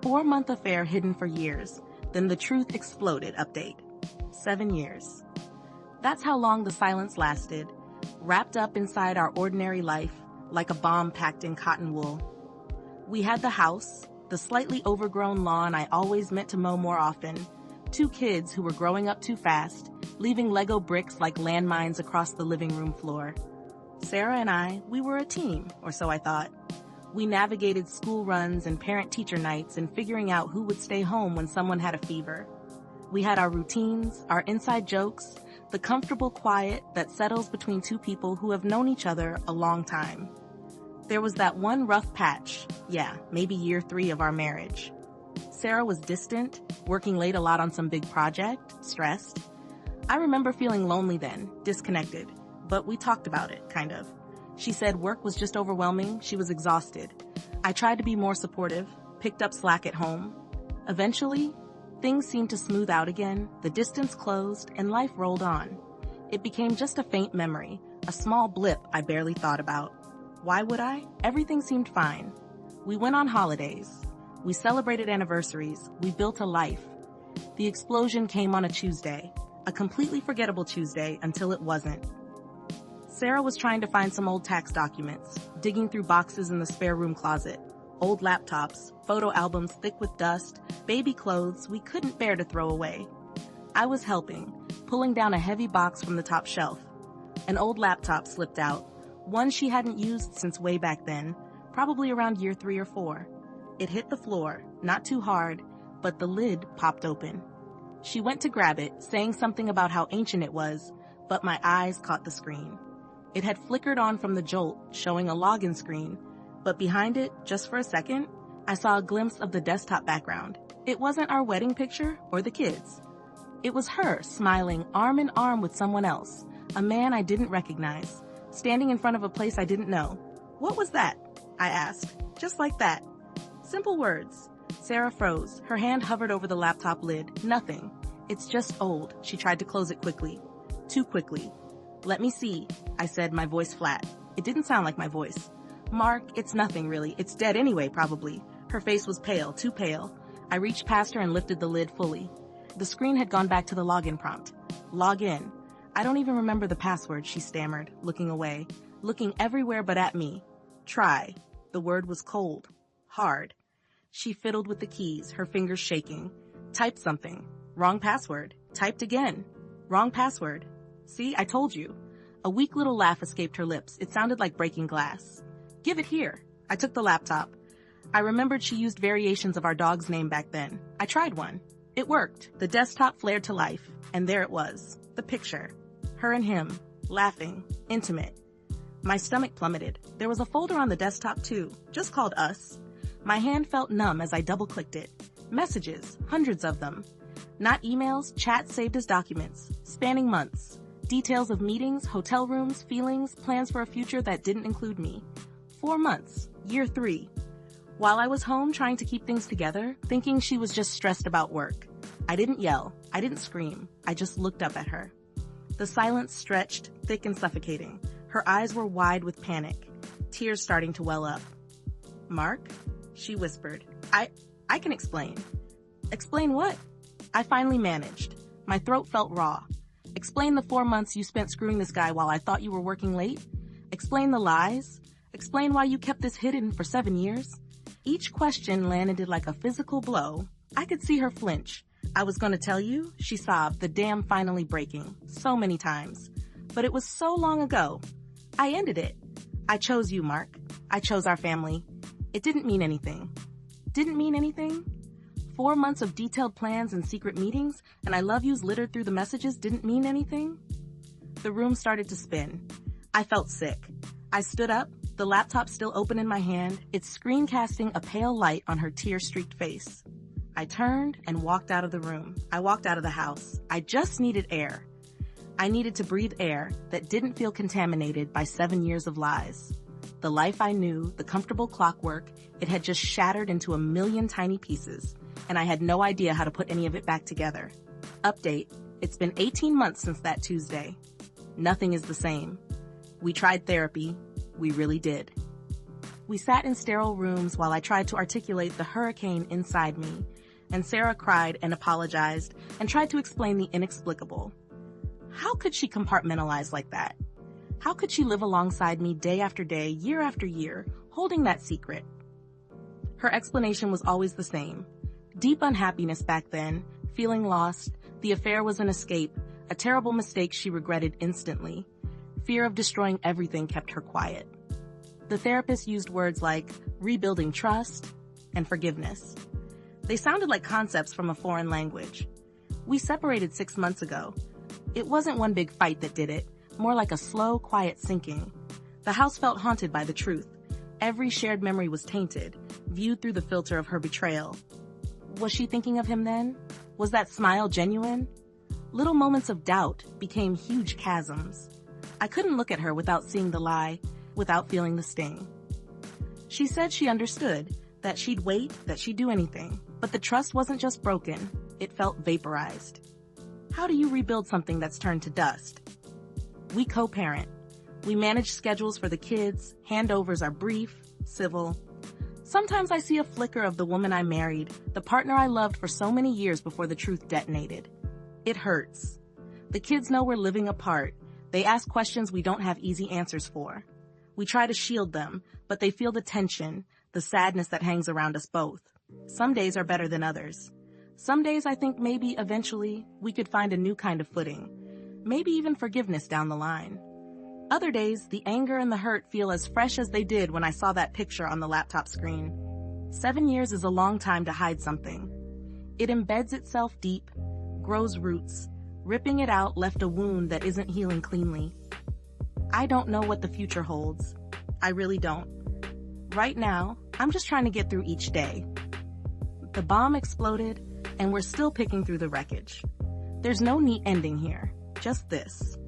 4-month affair hidden for years. Then the truth exploded. Update. 7 years. That's how long the silence lasted, wrapped up inside our ordinary life, like a bomb packed in cotton wool. We had the house, the slightly overgrown lawn I always meant to mow more often, 2 kids who were growing up too fast, leaving Lego bricks like landmines across the living room floor. Sarah and I, we were a team, or so I thought. We navigated school runs and parent-teacher nights and figuring out who would stay home when someone had a fever. We had our routines, our inside jokes, the comfortable quiet that settles between 2 people who have known each other a long time. There was that one rough patch, maybe year 3 of our marriage. Sarah was distant, working late a lot on some big project, stressed. I remember feeling lonely then, disconnected, but we talked about it, kind of. She said work was just overwhelming, she was exhausted. I tried to be more supportive, picked up slack at home. Eventually, things seemed to smooth out again, the distance closed, and life rolled on. It became just a faint memory, a small blip I barely thought about. Why would I? Everything seemed fine. We went on holidays. We celebrated anniversaries. We built a life. The explosion came on a Tuesday, a completely forgettable Tuesday until it wasn't. Sarah was trying to find some old tax documents, digging through boxes in the spare room closet, old laptops, photo albums thick with dust, baby clothes we couldn't bear to throw away. I was helping, pulling down a heavy box from the top shelf. An old laptop slipped out, one she hadn't used since way back then, probably around year 3 or 4. It hit the floor, not too hard, but the lid popped open. She went to grab it, saying something about how ancient it was, but my eyes caught the screen. It had flickered on from the jolt, showing a login screen, but behind it, just for a second, I saw a glimpse of the desktop background. It wasn't our wedding picture or the kids. It was her, smiling, arm in arm with someone else, a man I didn't recognize, standing in front of a place I didn't know. "What was that?" I asked, just like that. Simple words. Sarah froze. Her hand hovered over the laptop lid. "Nothing. It's just old." She tried to close it quickly. Too quickly. "Let me see," I said, my voice flat. It didn't sound like my voice. "Mark, it's nothing really. It's dead anyway, probably." Her face was pale, too pale. I reached past her and lifted the lid fully. The screen had gone back to the login prompt. "Log in." "I don't even remember the password," she stammered, looking away, looking everywhere but at me. "Try." The word was cold. Hard. She fiddled with the keys, her fingers shaking. Typed something. Wrong password. Typed again. Wrong password. "See, I told you." A weak little laugh escaped her lips. It sounded like breaking glass. "Give it here." I took the laptop. I remembered she used variations of our dog's name back then. I tried one. It worked. The desktop flared to life, and there it was. The picture. Her and him. Laughing. Intimate. My stomach plummeted. There was a folder on the desktop too, just called Us. My hand felt numb as I double-clicked it. Messages. Hundreds of them. Not emails, chats saved as documents. Spanning months. Details of meetings, hotel rooms, feelings, plans for a future that didn't include me. 4 months. Year 3. While I was home trying to keep things together, thinking she was just stressed about work. I didn't yell. I didn't scream. I just looked up at her. The silence stretched, thick and suffocating. Her eyes were wide with panic, tears starting to well up. "Mark?" she whispered. I can explain." "Explain what?" I finally managed. My throat felt raw. "Explain the 4 months you spent screwing this guy while I thought you were working late? Explain the lies? Explain why you kept this hidden for 7 years?" Each question landed like a physical blow. I could see her flinch. "I was gonna tell you," she sobbed, the dam finally breaking. So many times. But it was so long ago. I ended it. "I chose you, Mark. I chose our family. It didn't mean anything." Didn't mean anything? 4 months of detailed plans and secret meetings, and I love yous littered through the messages didn't mean anything? The room started to spin. I felt sick. I stood up, the laptop still open in my hand, its screen casting a pale light on her tear-streaked face. I turned and walked out of the room. I walked out of the house. I just needed air. I needed to breathe air that didn't feel contaminated by 7 years of lies. The life I knew, the comfortable clockwork, it had just shattered into a million tiny pieces, and I had no idea how to put any of it back together. Update. It's been 18 months since that Tuesday. Nothing is the same. We tried therapy. We really did. We sat in sterile rooms while I tried to articulate the hurricane inside me, and Sarah cried and apologized and tried to explain the inexplicable. How could she compartmentalize like that? How could she live alongside me day after day, year after year, holding that secret? Her explanation was always the same. Deep unhappiness back then, feeling lost, the affair was an escape, a terrible mistake she regretted instantly. Fear of destroying everything kept her quiet. The therapist used words like rebuilding trust and forgiveness. They sounded like concepts from a foreign language. We separated 6 months ago. It wasn't one big fight that did it, more like a slow, quiet sinking. The house felt haunted by the truth. Every shared memory was tainted, viewed through the filter of her betrayal. Was she thinking of him then? Was that smile genuine? Little moments of doubt became huge chasms. I couldn't look at her without seeing the lie, without feeling the sting. She said she understood, that she'd wait, that she'd do anything. But the trust wasn't just broken, it felt vaporized. How do you rebuild something that's turned to dust? We co-parent. We manage schedules for the kids, handovers are brief, civil. Sometimes I see a flicker of the woman I married, the partner I loved for so many years before the truth detonated. It hurts. The kids know we're living apart. They ask questions we don't have easy answers for. We try to shield them, but they feel the tension, the sadness that hangs around us both. Some days are better than others. Some days I think maybe eventually we could find a new kind of footing, maybe even forgiveness down the line. Other days, the anger and the hurt feel as fresh as they did when I saw that picture on the laptop screen. 7 years is a long time to hide something. It embeds itself deep, grows roots. Ripping it out left a wound that isn't healing cleanly. I don't know what the future holds. I really don't. Right now, I'm just trying to get through each day. The bomb exploded, and we're still picking through the wreckage. There's no neat ending here, just this.